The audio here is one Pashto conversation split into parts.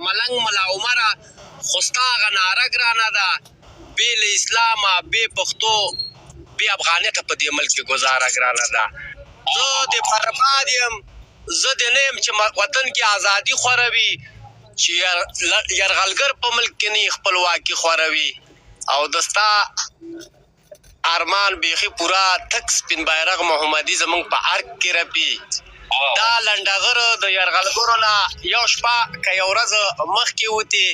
ملنګ ملا عمره خو ستا هغه ناره ګرانه ده بې له اسلامه بې پښتو بې افغانیته په دې ملک کې ګزاره ګرانه ده. زه د فرماد یم، زه د نه یم چې وطن کې ازادي خوره وي، چې یرغلګر په ملک کې نه خپلواکي خوره وي، او د ستا ارمان بیخي پوره تک سپین بیرغ محمدي زمونږ په ارګ کې رپي. دا لنډغر د یرغلګرو نه یو شپه که یو ورځ مخکې وتې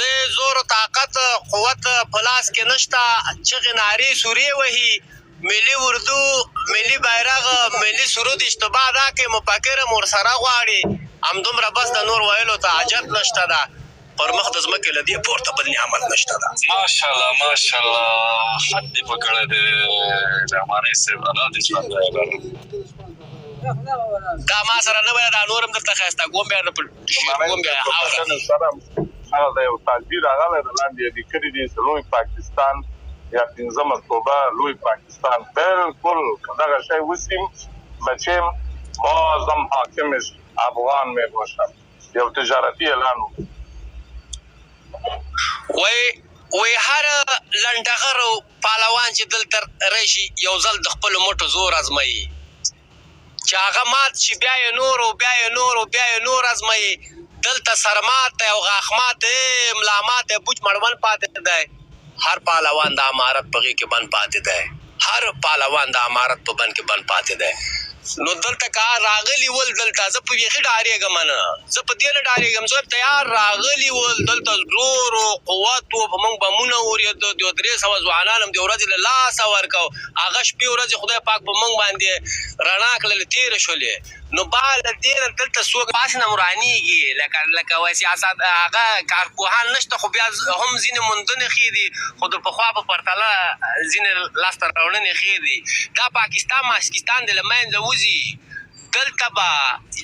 د زور طاقت قوت په لاس کې نشته، چغې نارې سورې وهي، ملي اردو ملي بیرغ ملي سرود اشتباه دا کوي، مفکر هم ورسره غواړي، همدومره بس د نور ویلو ته حاجت نشته ده. پر مخ د ځمکې له دې پورته بل نعمت نشته ده. ماشاءالله ماشاءالله خط دې پکړی دی رحماني صاحب، الله دې ژوندی لري. دا ما سره نه ویله، دا نور هم درته ښایسته کوم بیا هغه د یو تعبیر راغلی د لاندې یې لیکلي دي چې لوی پاکستان یا 15 اکتوبر لوی پاکستان بالکل دغه شی وسیم بچیم معظم حاکمش افغان می باشم. یو تجارتي اعلان وی هر لنډغر پهلوان چې دلته راشي یو ځل د خپلو مټو زور ازموي، چې هغه مات شي بیا یې نور او بیا یې نور او بیا یې نور ازموي. دلته سرمات دی او غاښمات دی ملامات دی بوچ مړوند پاتې دی. هر پهلوان د امارت په غېږ کې بند پاتې دی، هر پهلوان د امارت په بند کې بند پاتې دی. نو دلته که راغلي ول دلته زه په بیخي ډارېږم نه، زه په دې نه ډارېږم، زه تیار راغلي ول دلته زور و قوت و په موږ بمونه اورېده، د 300 ځوانان هم د ورځې له لاسه ورکو، هغه شپې ورځې خدای پاک په موږ باندې رڼا کړلې تېرې شولې. نو بعد دې نه دلته څوک پاس نه ورانېږي لکه وایي سیاست هغه کارپوهان نشته، خو بیا هم ځینې موندنې ښې دي، خو د پخوا په پرتله ځینې لاسته راوړنې ښې دي. دا پاکستان ماسکستان د له منځه وځي، دلته به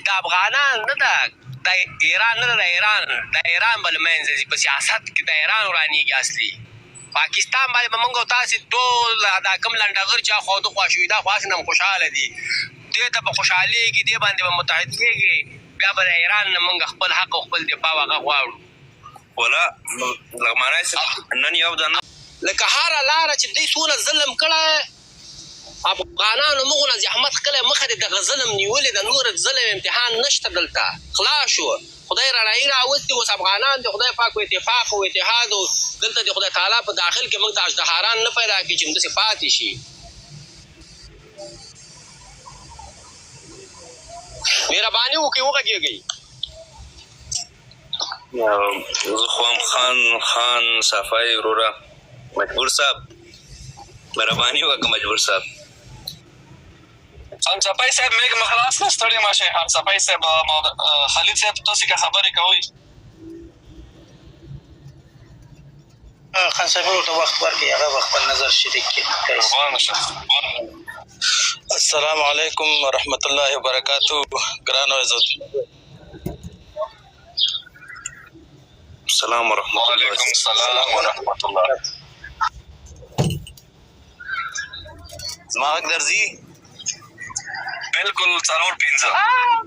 د افغانان نه ده، د ایران نه ده، د ایران به له منځه ځي. په سیاست کې د ایران ورانېږي اصلي. پاکستان باندې به موږ او تاسې ټول دا کوم لنډغر چې خوا د خوا شوي دا خو هسې نه هم خوشحاله دي، دې ته به خوشحالېږي، دې باندې به متحد کېږي، بیا به د ایران نه موږ خپل حق او خپل دفاع هغه غواړو. ولا لغمانی صاحب نن یو د لکه هره لاره چې دوی څونه ظلم کړی افغانانو موږ نه زحمت کړی، مخه دې دغه ظلم نیولې ده، نور ظلم امتحان نشته دلته، خلاص شو. خدای رڼایي راوستي، اوس افغانان د خدای پاک و اتفاق او اتحاد و دلته د خدای تعالی په داخل کې موږ ته اژدهاران نه پیدا کړي چې همداسې پاتې شي. مهرباني وکړئ وغږېږئ. زه خو هم خان صفایي وروره مجبور صاحب مهرباني وکړه مجبور صاحب. خان صفایي صاحب میګ مخلاص نه ستړي ماشئ. خان صفایي صاحب خالد صاحب تاسې که خبرې کوئ خان صفایي ورته وخت ورکړئ، هغه به خپل نظر شریک کړي. السلام علیکم ورحمت الله وبرکاتو. ګرانو عزت السلام ورحمت الله. وعلیکم السلام ورحمت الله. زما غږ درځي؟ بالکل 4-5